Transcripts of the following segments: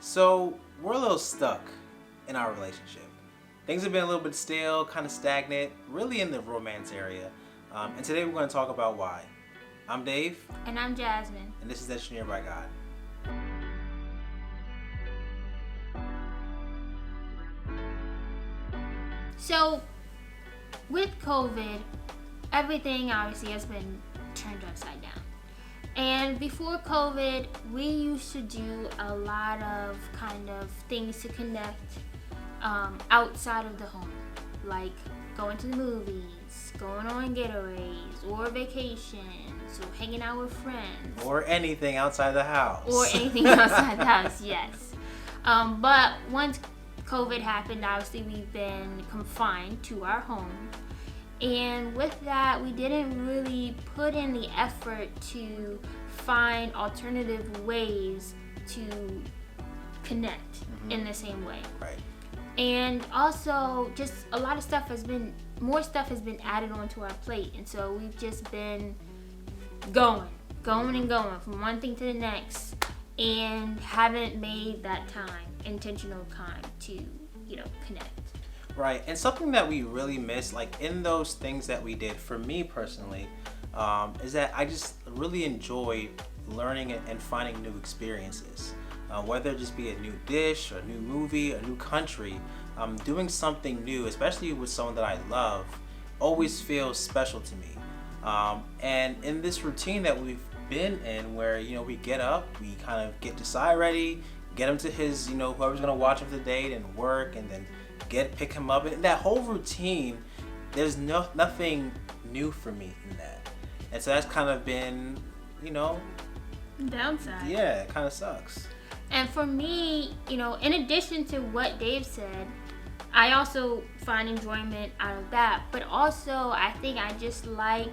So we're a little stuck in our relationship. Things have been a little bit stale, kind of stagnant, really in the romance area. And today we're going to talk about why. I'm Dave. And I'm Jasmine. And this is Engineered by God. So, with COVID, everything obviously has been turned upside down. And before COVID, we used to do a lot of kind of things to connect outside of the home, like going to the movies, going on getaways, or vacations, or hanging out with friends. Or anything outside the house. Or anything outside the house, yes. But once COVID happened, obviously we've been confined to our home. And with that, we didn't really put in the effort to find alternative ways to connect in the same way. Right. And also, just a lot of more stuff has been added onto our plate. And so we've just been going from one thing to the next, and haven't made that intentional time to, connect. Right, and something that we really miss, like in those things that we did, for me personally, is that I just really enjoy learning and finding new experiences. Whether it just be a new dish, a new movie, a new country, doing something new, especially with someone that I love, always feels special to me. And in this routine that we've been in, where we get up, we kind of get Desai ready, get him to his, whoever's gonna watch him for the day, and work, and then pick him up, and that whole routine, there's nothing new for me in that, and so that's kind of been, Downside. Yeah, it kind of sucks. And for me, in addition to what Dave said, I also find enjoyment out of that, but also I think I just like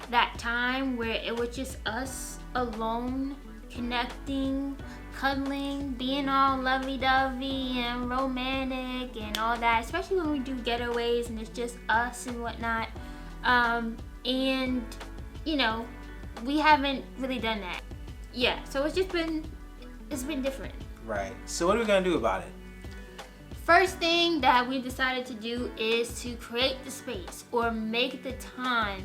that time where it was just us alone, connecting, cuddling, being all lovey-dovey and romantic and all that, especially when we do getaways and it's just us and whatnot. And we haven't really done that. Yeah, so it's been different. Right. So what are we gonna do about it? First thing that we decided to do is to create the space, or make the time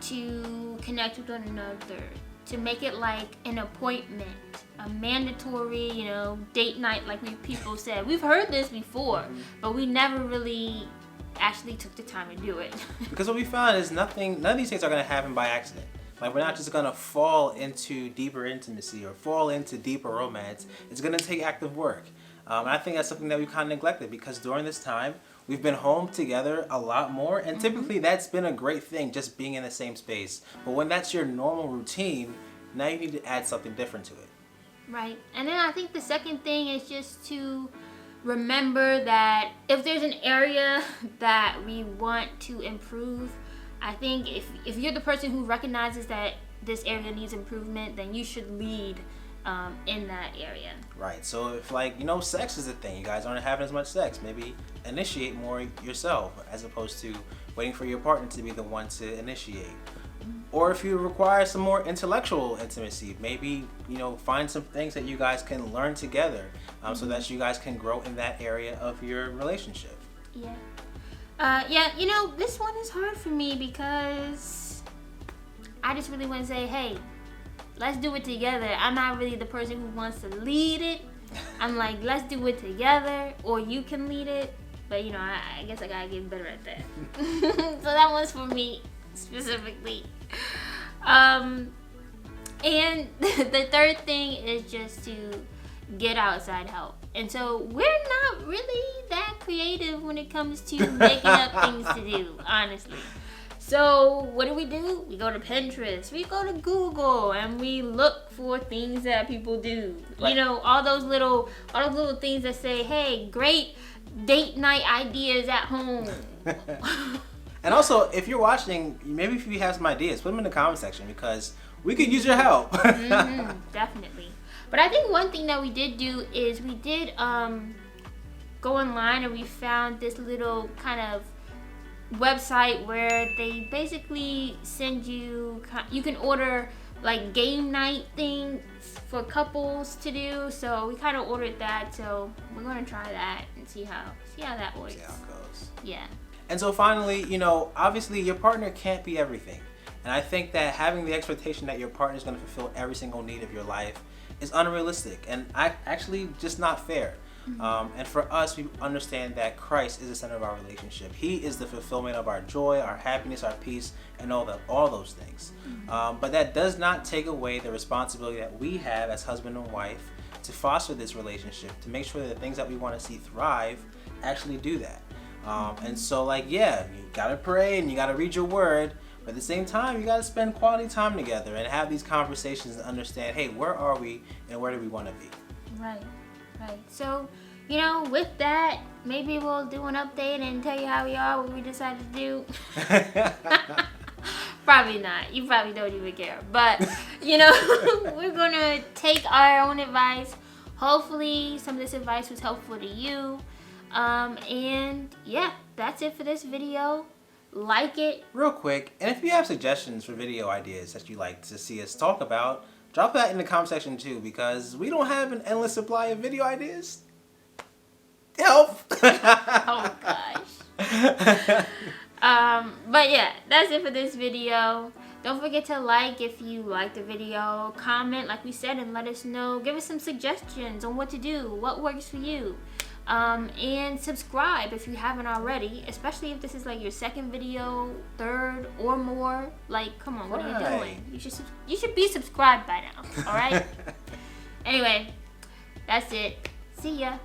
to connect with one another, to make it like an appointment, a mandatory, date night, like people said. We've heard this before, but we never really actually took the time to do it. Because what we found is none of these things are going to happen by accident. Like, we're not just going to fall into deeper intimacy or fall into deeper romance. It's going to take active work. And I think that's something that we kind of neglected, because during this time, we've been home together a lot more, and typically that's been a great thing, just being in the same space. But when that's your normal routine, now you need to add something different to it. Right. And then I think the second thing is just to remember that if there's an area that we want to improve, I think if you're the person who recognizes that this area needs improvement, then you should lead in that area. Right. So if sex is a thing, you guys aren't having as much sex, maybe initiate more yourself as opposed to waiting for your partner to be the one to initiate. Or if you require some more intellectual intimacy, maybe find some things that you guys can learn together, so that you guys can grow in that area of your relationship. Yeah. This one is hard for me because I just really want to say, hey, let's do it together. I'm not really the person who wants to lead it. I'm like, let's do it together, or you can lead it. But I guess I gotta get better at that. So that one's for me specifically. And the third thing is just to get outside help. And so we're not really that creative when it comes to making up things to do, honestly. So what do? We go to Pinterest, we go to Google, and we look for things that people do. Right. All those little things that say, hey, great date night ideas at home. And also, if you're watching, maybe if you have some ideas, put them in the comment section, because we could use your help. Definitely. But I think one thing that we did do is we did go online, and we found this little kind of website where they basically send you can order like game night thing for couples to do. So we kind of ordered that. So we're gonna try that and see how that works. See how it goes. Yeah. And so finally, obviously your partner can't be everything. And I think that having the expectation that your partner is going to fulfill every single need of your life is unrealistic and actually just not fair. And for us, we understand that Christ is the center of our relationship. He is the fulfillment of our joy, our happiness, our peace, and all those things. But that does not take away the responsibility that we have as husband and wife to foster this relationship, to make sure that the things that we want to see thrive actually do that. And so, you gotta pray and you gotta read your word, but at the same time, you gotta spend quality time together and have these conversations and understand, hey, where are we and where do we want to be? Right. So, with that, maybe we'll do an update and tell you how we are, what we decided to do. Probably not. You probably don't even care. But, we're going to take our own advice. Hopefully, some of this advice was helpful to you. And, yeah, that's it for this video. Like it. Real quick, and if you have suggestions for video ideas that you'd like to see us talk about, drop that in the comment section too, because we don't have an endless supply of video ideas. Help! Oh gosh. But yeah, that's it for this video. Don't forget to like if you like the video, comment like we said, and let us know. Give us some suggestions on what to do, what works for you. And subscribe if you haven't already, especially if this is like your second video, third or more. Come on, what are you doing? You should be subscribed by now. All right. Anyway, that's it. See ya.